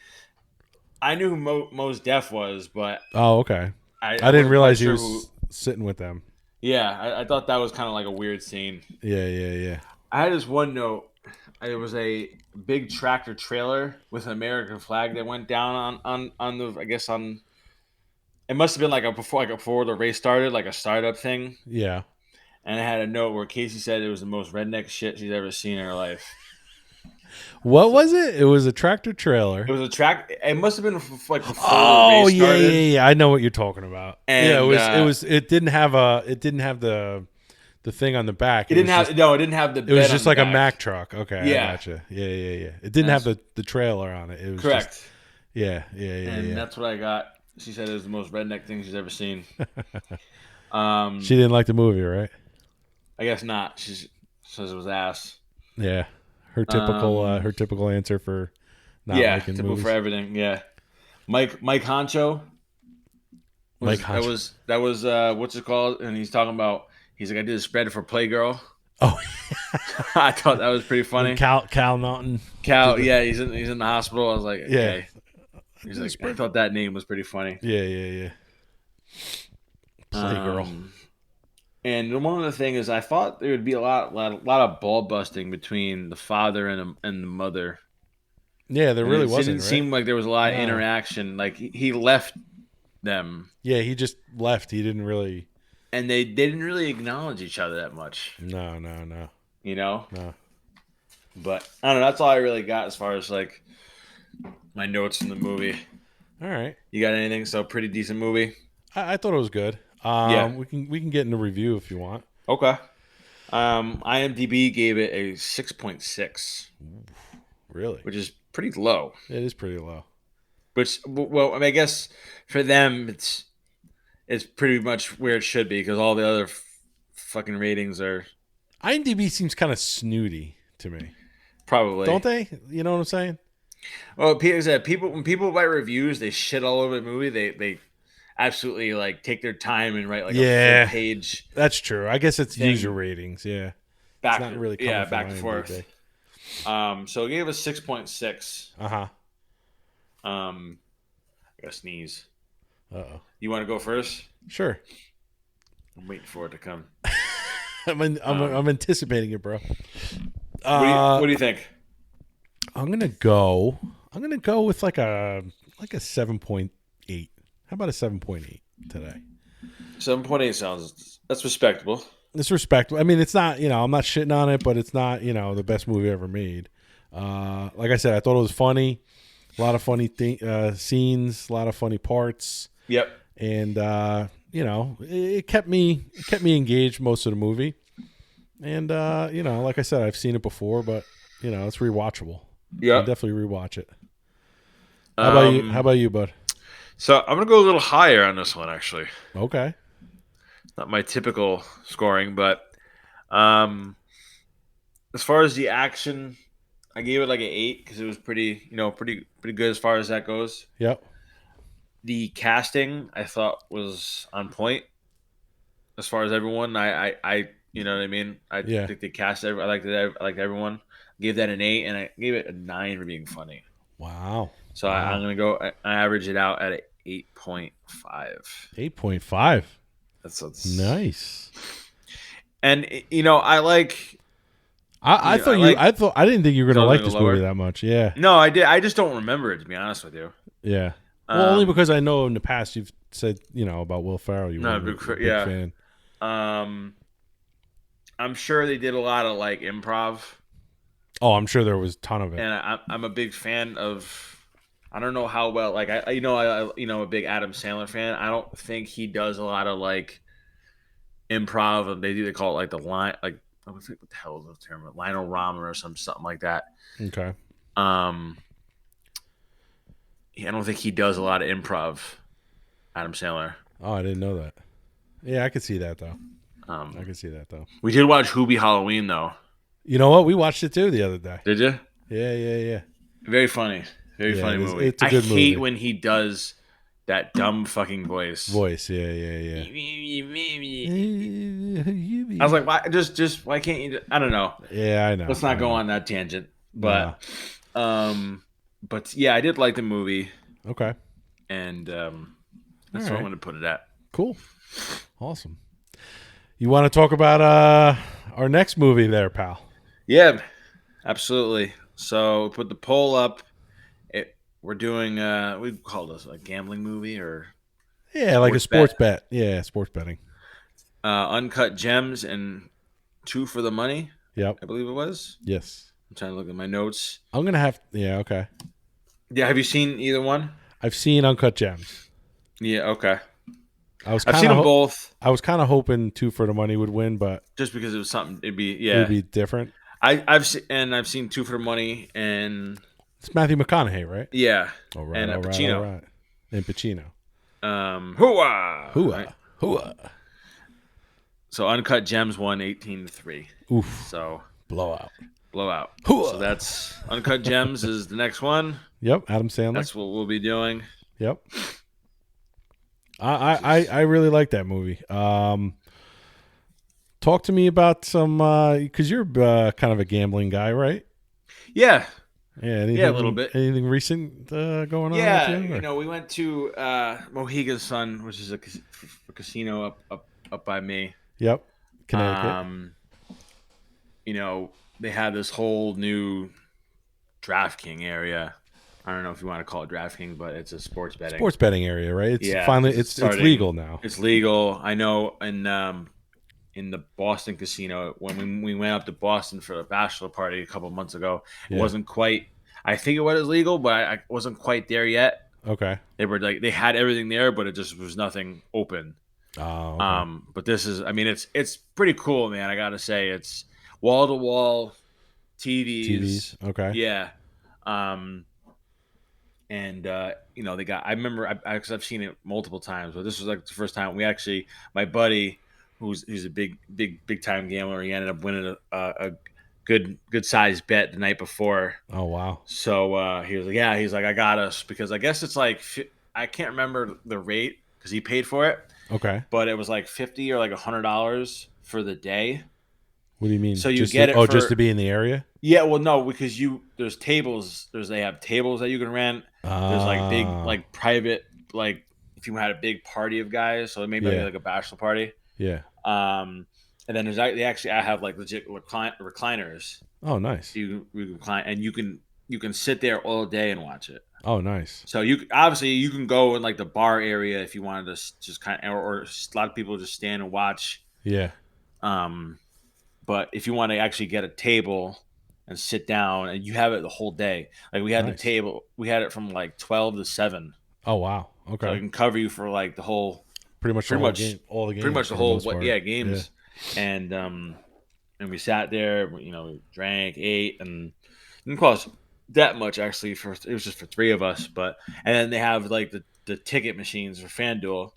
I knew who Mos Def was, but okay. I didn't realize he was sitting with them. Yeah, I thought that was kind of like a weird scene. Yeah. I had this one note. It was a big tractor trailer with an American flag that went down on the. I guess on. It must have been before the race started, like a startup thing. Yeah. And I had a note where Casey said it was the most redneck shit she's ever seen in her life. What was it? It was a tractor trailer. It was a track. It must have been like before the race started. Yeah. I know what you're talking about. And, it was. It didn't have the thing on the back. It didn't have the. It was just like back. a Mack truck. Okay, yeah. I gotcha. Yeah. It didn't have the trailer on it. It was correct. Just, yeah. And that's what I got. She said it was the most redneck thing she's ever seen. She didn't like the movie, right? I guess not. She says it was ass. Yeah, her typical answer for not liking typical movies. For everything. Yeah, Mike Honcho. That was what's it called? And he's talking about. He's like, I did a spread for Playgirl. Oh, I thought that was pretty funny. Cal Naughton. Cal, yeah, he's in the hospital. I was like, Yeah. okay. He's like, I thought that name was pretty funny. Yeah. Playgirl. And one other thing is, I thought there would be a lot of ball busting between the father and the mother. Yeah, there really wasn't. It didn't seem like there was a lot of interaction. Like he left them. Yeah, he just left. He didn't really. And they didn't really acknowledge each other that much. No. You know? No. But I don't know. That's all I really got as far as like my notes from the movie. All right. You got anything? So pretty decent movie. I thought it was good. Yeah. We can get into review if you want. Okay. IMDb gave it a 6.6. Really? Which is pretty low. It is pretty low. Which, well, I mean, I guess for them it's pretty much where it should be because all the other fucking ratings are. IMDb seems kind of snooty to me. Probably. Don't they? You know what I'm saying? Well, when people write reviews, they shit all over the movie. They absolutely like take their time and write like a full page. That's true. I guess it's user ratings. Yeah. Back, it's not really back and forth. So it gave us 6.6. I gotta sneeze. Uh-oh. You want to go first? Sure. I'm waiting for it to come. I'm anticipating it, bro. What do you think? I'm gonna go with like a 7.8. How about a 7.8 today? 7.8 that's respectable. It's respectable. I mean, it's not, I'm not shitting on it, but it's not, the best movie ever made. Like I said, I thought it was funny. A lot of funny scenes, a lot of funny parts. Yep. And it kept me engaged most of the movie. And like I said, I've seen it before, but it's rewatchable. Yeah. Definitely rewatch it. How about you, bud? So I'm gonna go a little higher on this one, actually. Okay. Not my typical scoring, but as far as the action, I gave it like an 8 because it was pretty good as far as that goes. Yep. The casting I thought was on point as far as everyone. I you know what I mean. I think they cast I liked everyone. I gave that an 8, and I gave it a 9 for being funny. Wow. So I'm gonna go. I average it out at an 8.5. 8.5. That's nice. And I like. I didn't think you were gonna like this movie that much. Yeah. No, I did. I just don't remember it, to be honest with you. Yeah. Well, only because I know in the past you've said about Will Ferrell. You were a big fan. I'm sure they did a lot of like improv. Oh, I'm sure there was a ton of it. And I'm a big fan of. I don't know how well, like I'm a big Adam Sandler fan. I don't think he does a lot of like improv, and they call it like the line, like what the hell is the term, line-o-rama or something like that. Okay. I don't think he does a lot of improv, Adam Sandler. Oh, I didn't know that. Yeah, I could see that though. I could see that though. We did watch Hoobie Halloween though. You know what? We watched it too the other day. Did you? Yeah. Very funny. Very funny movie. It's a good movie. I hate when he does that dumb fucking voice. Yeah. I was like, why? Just why can't you? I don't know. Yeah, I know. Let's not go on that tangent. But, but yeah, I did like the movie. Okay. And that's what I'm going to put it at. Cool. Awesome. You want to talk about our next movie there, pal? Yeah, absolutely. So put the poll up. We're doing we call this a gambling movie or like a sports bet. Yeah, sports betting. Uncut Gems and Two for the Money. Yep, I believe it was. Yes. I'm trying to look at my notes. I'm gonna have. Yeah. Okay. Yeah. Have you seen either one? I've seen Uncut Gems. Yeah. Okay. I've seen them both. I was kind of hoping Two for the Money would win, but just because it was something, it'd be different. I've seen Two for the Money and. It's Matthew McConaughey, right? Yeah. All right, and Pacino. All right. And Pacino. Hooah! Hooah! Hooah! So Uncut Gems won 18-3. Oof. So blowout. Hooah! So that's Uncut Gems is the next one. Yep, Adam Sandler. That's what we'll be doing. Yep. I really like that movie. Talk to me about some, because you're kind of a gambling guy, right? Yeah. Yeah, a little bit. Anything recent going on? Yeah, with you, we went to Mohegan Sun, which is a casino up by me. Yep, Connecticut. They had this whole new DraftKings area. I don't know if you want to call it DraftKings, but it's a sports betting area, right? It's yeah, finally it's legal now. It's legal. I know in the Boston casino when we went up to Boston for a bachelor party a couple months ago, it wasn't quite. I think it was legal, but I wasn't quite there yet. Okay. They had everything there, but it just was nothing open. Oh. Okay. But this is, it's pretty cool, man. I gotta say, it's wall to wall TVs. Okay. Yeah. And they got. I remember because I've seen it multiple times, but this was like the first time my buddy, who's a big time gambler, he ended up winning a good sized bet the night before. Oh wow! So he was like, yeah, he's like, I got us, because I guess it's like I can't remember the rate because he paid for it. Okay, but it was like $50 or like $100 for the day. What do you mean? So you get it? Just to be in the area? Yeah, well, no, because there's tables. They have tables that you can rent. There's like big, like private, like if you had a big party of guys, so maybe like a bachelor party. Yeah. And then I have like legit recliners. Oh, nice. You recline, and you can sit there all day and watch it. Oh, nice. So you can go in like the bar area if you wanted to just kind of, or a lot of people just stand and watch. Yeah. But if you want to actually get a table and sit down, and you have it the whole day, like we had the table, we had it from like 12 to 7. Oh wow. Okay. So it can cover you for like the whole, pretty much all the games. Pretty much the whole games. Yeah. And we sat there, we drank, ate, and it didn't cost that much actually. It was just for 3 of us, and then they have like the ticket machines for FanDuel,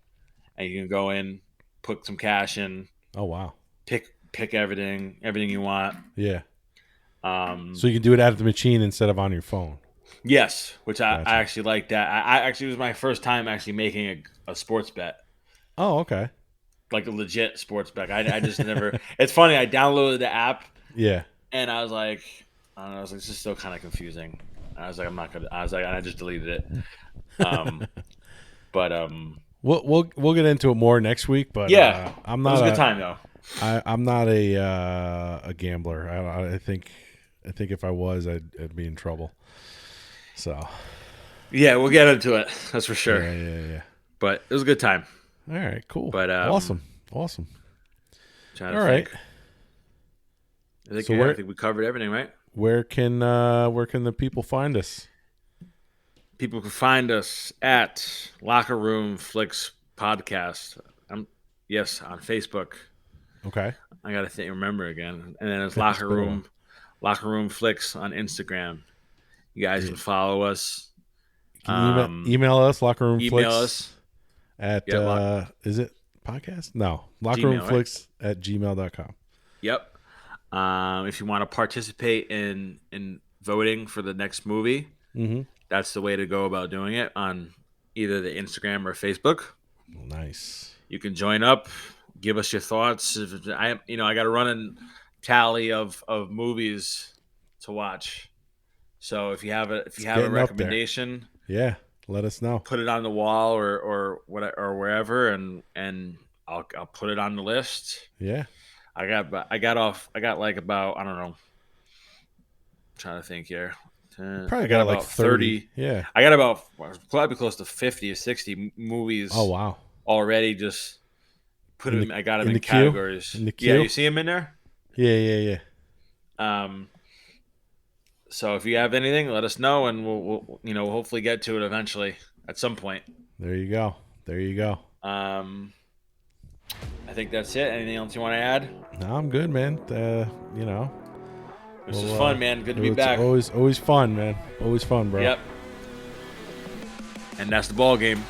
and you can go in, put some cash in. Oh wow! Pick everything you want. Yeah. So you can do it at the machine instead of on your phone. Yes, which Gotcha. I actually like that. I actually, it was my first time actually making a sports bet. Oh, okay. Like a legit sports bet. I just never. It's funny. I downloaded the app. Yeah. And I was like, this is still kind of confusing. And I was like, I'm not gonna. I was like, and I just deleted it. But we'll get into it more next week. But yeah, I'm not. It was a good time though. I'm not a gambler. I think if I was, I'd be in trouble. So. Yeah, we'll get into it. That's for sure. Yeah. But it was a good time. All right, cool. But awesome. All right. I think we covered everything, right? Where can the people find us? People can find us at Locker Room Flicks Podcast. Yes, on Facebook. Okay. I gotta remember again, and then it's Locker Room Flicks on Instagram. You guys can follow us. Can you email us lockerroomflicks? Email us at is it podcast? No, lockerroomflicks at gmail.com. Yep. If you want to participate in voting for the next movie, that's the way to go about doing it, on either the Instagram or Facebook. Nice. You can join up, give us your thoughts. I got a running tally of movies to watch. So if you have a recommendation, yeah, let us know. Put it on the wall or wherever, and I'll put it on the list. Yeah. I got like about, I don't know. I'm trying to think here. Probably got like 30. Yeah. I got about probably close to 50 or 60 movies. Oh wow. Already just put them. I got them in categories. In the queue? Yeah, you see them in there? Yeah. So if you have anything, let us know, and we'll hopefully get to it eventually at some point. There you go. I think that's it. Anything else you want to add? No, I'm good, man. This was fun, man. Good to be back. Always fun, man. Always fun, bro. Yep. And that's the ball game.